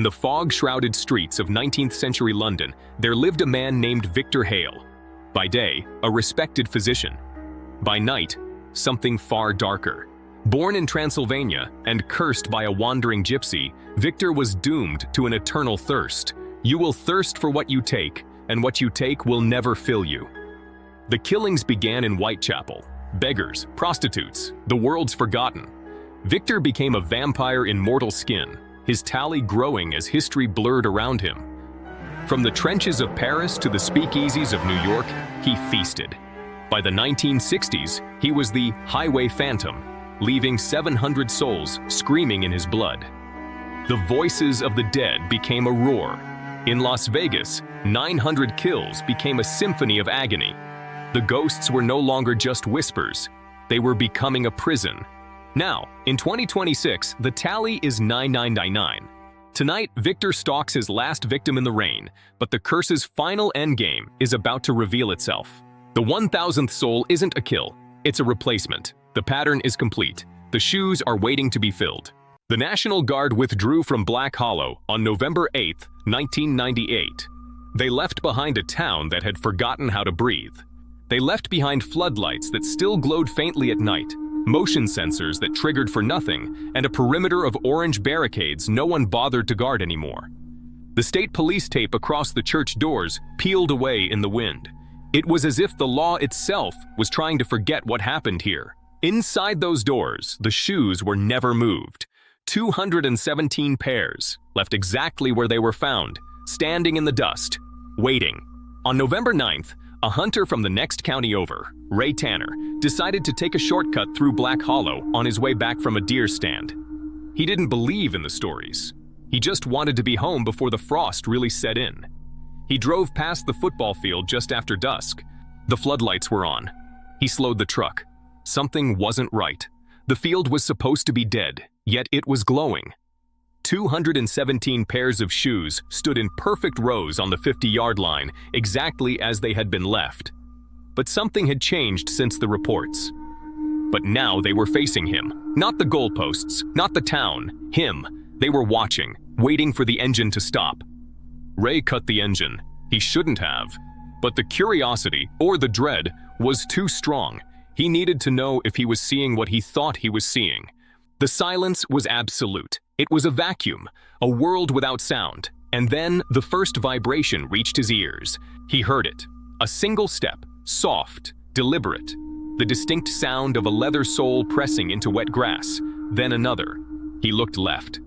In the fog-shrouded streets of 19th century London, there lived a man named Victor Hale. By day, a respected physician. By night, something far darker. Born in Transylvania and cursed by a wandering gypsy, Victor was doomed to an eternal thirst. You will thirst for what you take, and what you take will never fill you. The killings began in Whitechapel. Beggars, prostitutes, the world's forgotten. Victor became a vampire in mortal skin, his tally growing as history blurred around him. From the trenches of Paris to the speakeasies of New York, he feasted. By the 1960s, he was the highway phantom, leaving 700 souls screaming in his blood. The voices of the dead became a roar. In Las Vegas, 900 kills became a symphony of agony. The ghosts were no longer just whispers. They were becoming a prison. Now, in 2026, the tally is 9999. Tonight, Victor stalks his last victim in the rain, but the curse's final endgame is about to reveal itself. The 1000th soul isn't a kill, it's a replacement. The pattern is complete. The shoes are waiting to be filled. The National Guard withdrew from Black Hollow on November 8, 1998. They left behind a town that had forgotten how to breathe. They left behind floodlights that still glowed faintly at night, motion sensors that triggered for nothing, and a perimeter of orange barricades no one bothered to guard anymore. The state police tape across the church doors peeled away in the wind. It was as if the law itself was trying to forget what happened here. Inside those doors, the shoes were never moved. 217 pairs, left exactly where they were found, standing in the dust, waiting. On November 9th, a hunter from the next county over, Ray Tanner, decided to take a shortcut through Black Hollow on his way back from a deer stand. He didn't believe in the stories. He just wanted to be home before the frost really set in. He drove past the football field just after dusk. The floodlights were on. He slowed the truck. Something wasn't right. The field was supposed to be dead, yet it was glowing. 217 pairs of shoes stood in perfect rows on the 50-yard line, exactly as they had been left. But something had changed since the reports. But now they were facing him. Not the goalposts, not the town, him. They were watching, waiting for the engine to stop. Ray cut the engine. He shouldn't have. But the curiosity, or the dread, was too strong. He needed to know if he was seeing what he thought he was seeing. The silence was absolute. It was a vacuum, a world without sound. And then the first vibration reached his ears. He heard it. A single step, soft, deliberate. The distinct sound of a leather sole pressing into wet grass. Then another. He looked left.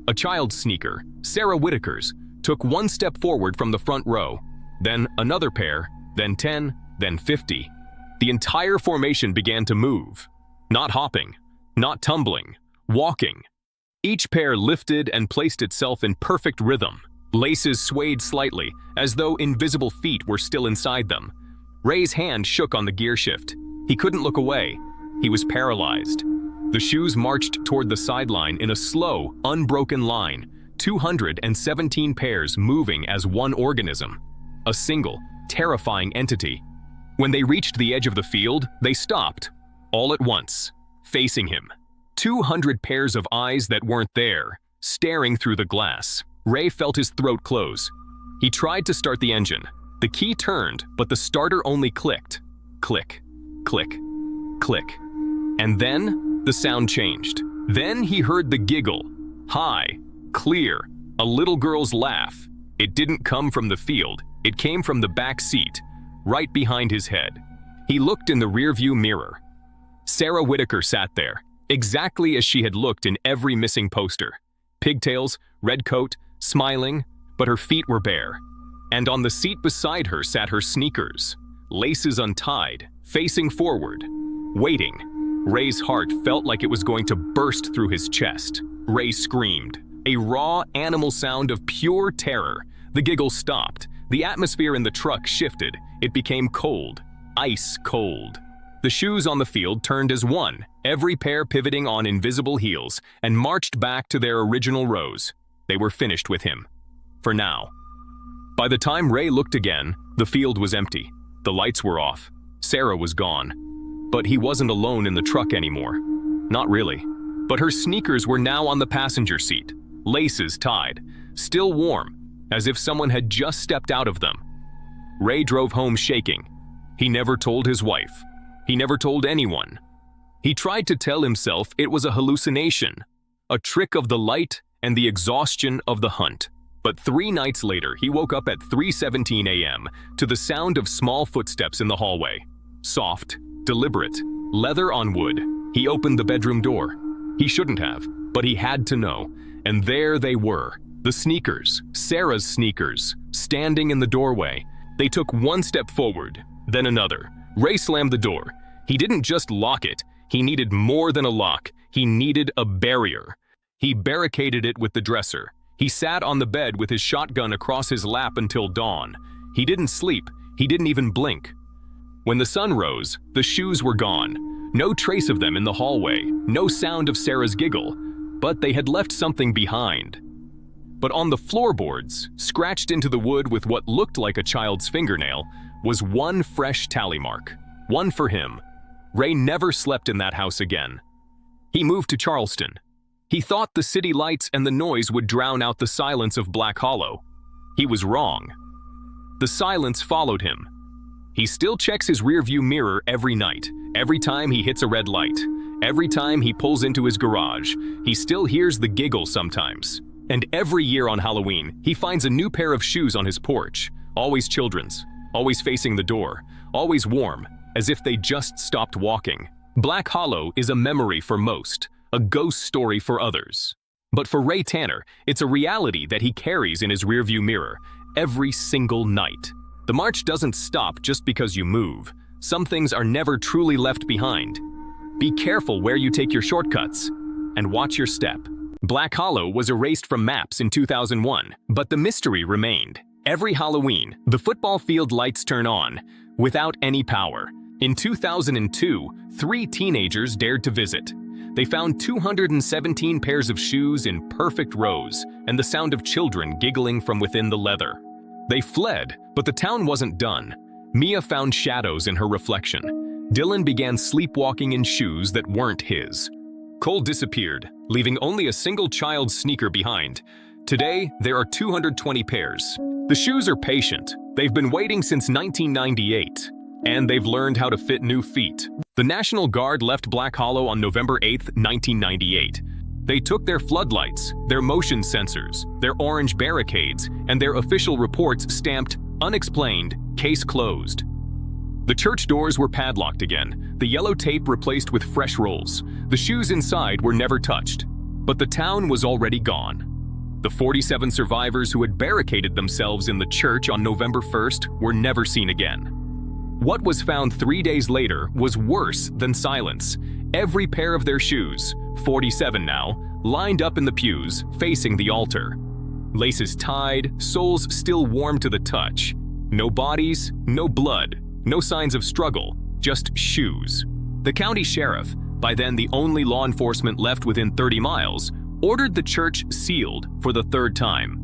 A child's sneaker, Sarah Whitaker's, took one step forward from the front row. Then another pair, then 10, then 50. The entire formation began to move. Not hopping, not tumbling, walking. Each pair lifted and placed itself in perfect rhythm. Laces swayed slightly, as though invisible feet were still inside them. Ray's hand shook on the gear shift. He couldn't look away. He was paralyzed. The shoes marched toward the sideline in a slow, unbroken line, 217 pairs moving as one organism. A single, terrifying entity. When they reached the edge of the field, they stopped, all at once, facing him. 200 pairs of eyes that weren't there, staring through the glass. Ray felt his throat close. He tried to start the engine. The key turned, but the starter only clicked. Click, click, click. And then the sound changed. Then he heard the giggle. High, clear, a little girl's laugh. It didn't come from the field. It came from the back seat, right behind his head. He looked in the rearview mirror. Sarah Whitaker sat there, exactly as she had looked in every missing poster. Pigtails, red coat, smiling, but her feet were bare. And on the seat beside her sat her sneakers, laces untied, facing forward, waiting. Ray's heart felt like it was going to burst through his chest. Ray screamed, a raw animal sound of pure terror. The giggle stopped. The atmosphere in the truck shifted. It became cold, ice cold. The shoes on the field turned as one, every pair pivoting on invisible heels, and marched back to their original rows. They were finished with him. For now. By the time Ray looked again, the field was empty. The lights were off. Sarah was gone. But he wasn't alone in the truck anymore. Not really. But her sneakers were now on the passenger seat, laces tied. still warm, as if someone had just stepped out of them. Ray drove home shaking. He never told his wife. He never told anyone. He tried to tell himself it was a hallucination, a trick of the light and the exhaustion of the hunt. But 3 nights later, he woke up at 3:17 a.m. to the sound of small footsteps in the hallway. Soft, deliberate, leather on wood. He opened the bedroom door. He shouldn't have, but he had to know. And there they were, the sneakers, Sarah's sneakers, standing in the doorway. They took one step forward, then another. Ray slammed the door. He didn't just lock it. He needed more than a lock. He needed a barrier. He barricaded it with the dresser. He sat on the bed with his shotgun across his lap until dawn. He didn't sleep. He didn't even blink. When the sun rose, the shoes were gone. No trace of them in the hallway. No sound of Sarah's giggle. But they had left something behind. But on the floorboards, scratched into the wood with what looked like a child's fingernail, was one fresh tally mark. One for him. Ray never slept in that house again. He moved to Charleston. He thought the city lights and the noise would drown out the silence of Black Hollow. He was wrong. The silence followed him. He still checks his rearview mirror every night, every time he hits a red light, every time he pulls into his garage. He still hears the giggle sometimes. And every year on Halloween, he finds a new pair of shoes on his porch, always children's, always facing the door, always warm, as if they just stopped walking. Black Hollow is a memory for most, a ghost story for others. But for Ray Tanner, it's a reality that he carries in his rearview mirror every single night. The march doesn't stop just because you move. Some things are never truly left behind. Be careful where you take your shortcuts, and watch your step. Black Hollow was erased from maps in 2001, but the mystery remained. Every Halloween, the football field lights turn on, without any power. In 2002, 3 teenagers dared to visit. They found 217 pairs of shoes in perfect rows and the sound of children giggling from within the leather. They fled, but the town wasn't done. Mia found shadows in her reflection. Dylan began sleepwalking in shoes that weren't his. Cole disappeared, leaving only a single child's sneaker behind. Today, there are 220 pairs. The shoes are patient. They've been waiting since 1998. And they've learned how to fit new feet. The National Guard left Black Hollow on November 8, 1998. They took their floodlights, their motion sensors, their orange barricades, and their official reports stamped, "Unexplained, case closed." The church doors were padlocked again, the yellow tape replaced with fresh rolls. The shoes inside were never touched. But the town was already gone. The 47 survivors who had barricaded themselves in the church on November 1st were never seen again. What was found 3 days later was worse than silence. Every pair of their shoes, 47 now, lined up in the pews, facing the altar. Laces tied, soles still warm to the touch. No bodies, no blood, no signs of struggle, just shoes. The county sheriff, by then the only law enforcement left within 30 miles, ordered the church sealed for the 3rd time.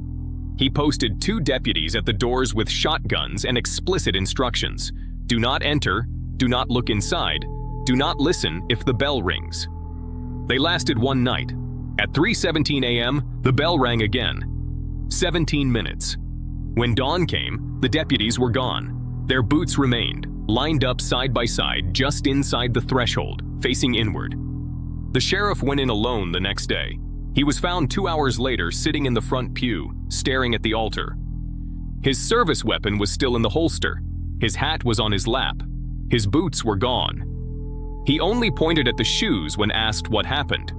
He posted 2 deputies at the doors with shotguns and explicit instructions. Do not enter, do not look inside, do not listen if the bell rings. They lasted 1 night. At 3:17 a.m., the bell rang again. 17 minutes. When dawn came, the deputies were gone. Their boots remained, lined up side by side just inside the threshold, facing inward. The sheriff went in alone the next day. He was found 2 hours later sitting in the front pew, staring at the altar. His service weapon was still in the holster. His hat was on his lap. His boots were gone. He only pointed at the shoes when asked what happened.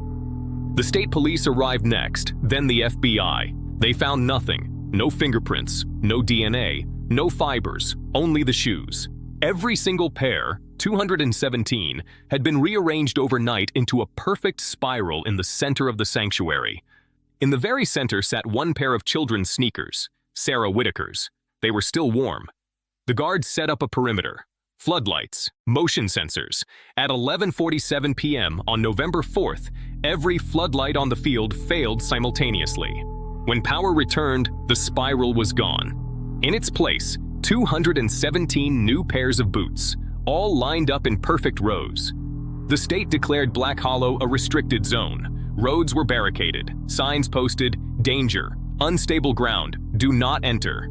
The state police arrived next, then the FBI. They found nothing. No fingerprints, no DNA, no fibers, only the shoes. Every single pair, 217, had been rearranged overnight into a perfect spiral in the center of the sanctuary. In the very center sat one pair of children's sneakers, Sarah Whitaker's. They were still warm. The guards set up a perimeter, floodlights, motion sensors. At 11:47 p.m. on November 4th, every floodlight on the field failed simultaneously. When power returned, the spiral was gone. In its place, 217 new pairs of boots, all lined up in perfect rows. The state declared Black Hollow a restricted zone. Roads were barricaded, signs posted, "Danger, Unstable ground, do not enter.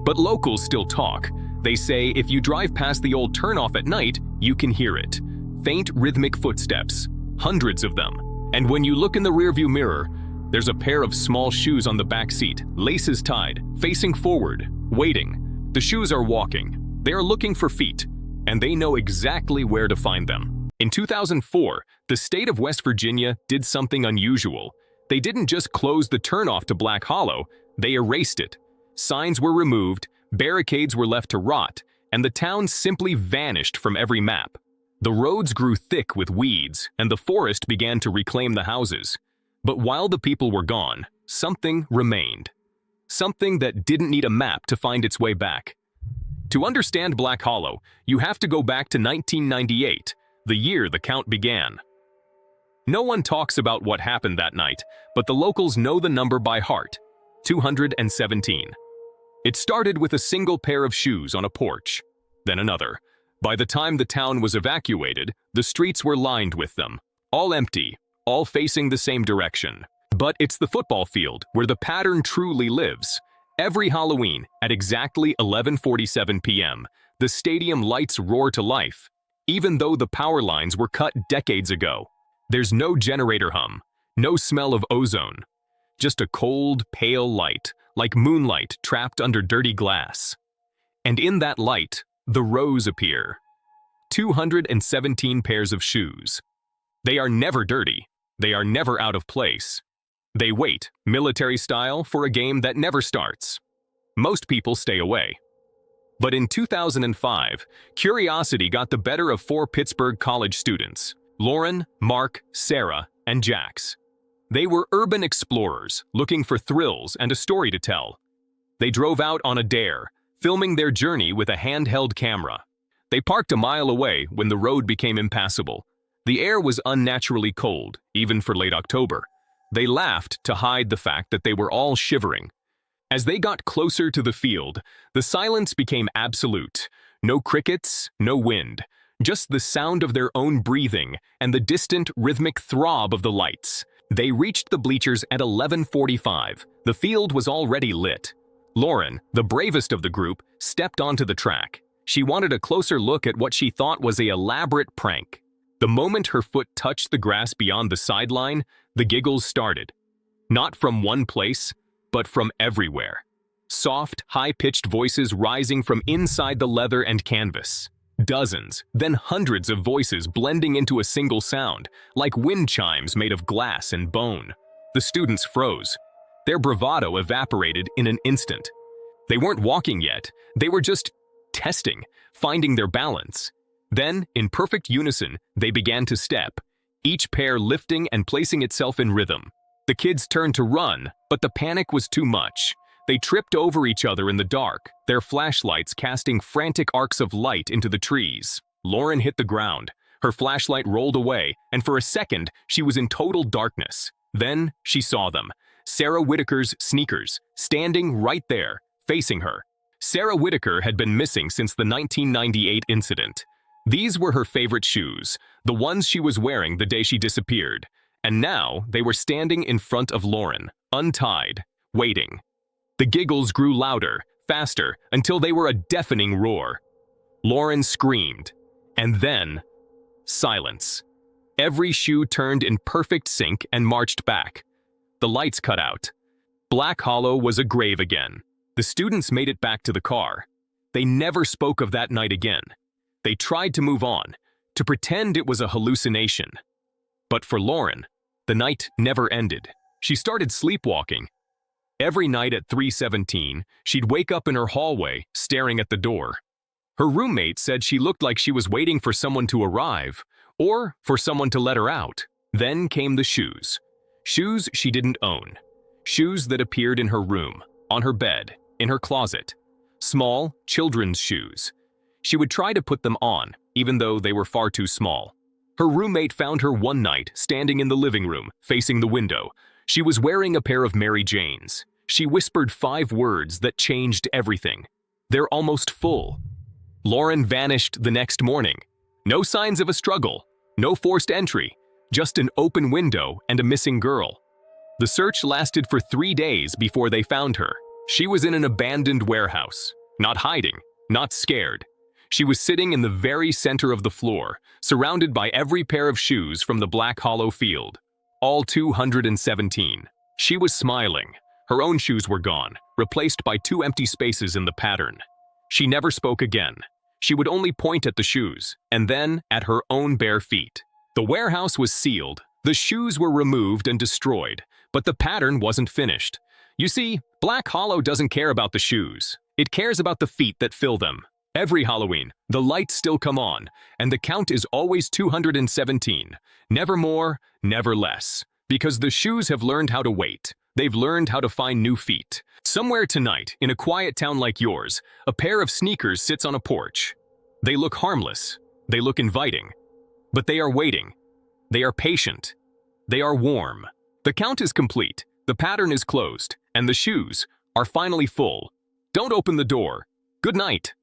But locals still talk. They say if you drive past the old turnoff at night, you can hear it. Faint rhythmic footsteps, hundreds of them. And when you look in the rearview mirror, there's a pair of small shoes on the back seat, laces tied, facing forward, waiting. The shoes are walking. They are looking for feet, and they know exactly where to find them. In 2004, the state of West Virginia did something unusual. They didn't just close the turnoff to Black Hollow, they erased it. Signs were removed, barricades were left to rot, and the town simply vanished from every map. The roads grew thick with weeds, and the forest began to reclaim the houses. But while the people were gone, something remained. Something that didn't need a map to find its way back. To understand Black Hollow, you have to go back to 1998, the year the count began. No one talks about what happened that night, but the locals know the number by heart, 217. It started with a single pair of shoes on a porch, then another. By the time the town was evacuated, the streets were lined with them, all empty, all facing the same direction. But it's the football field where the pattern truly lives. Every Halloween, at exactly 11:47 p.m., the stadium lights roar to life, even though the power lines were cut decades ago. There's no generator hum, no smell of ozone, just a cold, pale light, like moonlight trapped under dirty glass. And in that light, the rows appear. 217 pairs of shoes. They are never dirty. They are never out of place. They wait, military style, for a game that never starts. Most people stay away. But in 2005, curiosity got the better of 4 Pittsburgh college students, Lauren, Mark, Sarah, and Jax. They were urban explorers looking for thrills and a story to tell. They drove out on a dare, filming their journey with a handheld camera. They parked a mile away when the road became impassable. The air was unnaturally cold, even for late October. They laughed to hide the fact that they were all shivering. As they got closer to the field, the silence became absolute. No crickets, no wind, just the sound of their own breathing and the distant rhythmic throb of the lights. They reached the bleachers at 11:45. The field was already lit. Lauren, the bravest of the group, stepped onto the track. She wanted a closer look at what she thought was an elaborate prank. The moment her foot touched the grass beyond the sideline, the giggles started. Not from one place, but from everywhere. Soft, high-pitched voices rising from inside the leather and canvas. Dozens, then hundreds of voices blending into a single sound, like wind chimes made of glass and bone. The students froze. Their bravado evaporated in an instant. They weren't walking yet. They were just testing, finding their balance. Then, in perfect unison, they began to step, each pair lifting and placing itself in rhythm. The kids turned to run, but the panic was too much. They tripped over each other in the dark, their flashlights casting frantic arcs of light into the trees. Lauren hit the ground. Her flashlight rolled away, and for a second, she was in total darkness. Then, she saw them. Sarah Whitaker's sneakers, standing right there, facing her. Sarah Whitaker had been missing since the 1998 incident. These were her favorite shoes, the ones she was wearing the day she disappeared. And now, they were standing in front of Lauren, untied, waiting. The giggles grew louder, faster, until they were a deafening roar. Lauren screamed, and then, silence. Every shoe turned in perfect sync and marched back. The lights cut out. Black Hollow was a grave again. The students made it back to the car. They never spoke of that night again. They tried to move on, to pretend it was a hallucination. But for Lauren, the night never ended. She started sleepwalking. Every night at 3:17, she'd wake up in her hallway, staring at the door. Her roommate said she looked like she was waiting for someone to arrive, or for someone to let her out. Then came the shoes. Shoes she didn't own. Shoes that appeared in her room, on her bed, in her closet. Small, children's shoes. She would try to put them on, even though they were far too small. Her roommate found her one night, standing in the living room, facing the window. She was wearing a pair of Mary Janes. She whispered 5 words that changed everything. "They're almost full." Lauren vanished the next morning. No signs of a struggle, no forced entry, just an open window and a missing girl. The search lasted for 3 days before they found her. She was in an abandoned warehouse, not hiding, not scared. She was sitting in the very center of the floor, surrounded by every pair of shoes from the Black Hollow field, all 217. She was smiling. Her own shoes were gone, replaced by 2 empty spaces in the pattern. She never spoke again. She would only point at the shoes, and then at her own bare feet. The warehouse was sealed. The shoes were removed and destroyed, but the pattern wasn't finished. You see, Black Hollow doesn't care about the shoes. It cares about the feet that fill them. Every Halloween, the lights still come on, and the count is always 217. Never more, never less. Because the shoes have learned how to wait. They've learned how to find new feet. Somewhere tonight, in a quiet town like yours, a pair of sneakers sits on a porch. They look harmless. They look inviting. But they are waiting. They are patient. They are warm. The count is complete. The pattern is closed. And the shoes are finally full. Don't open the door. Good night.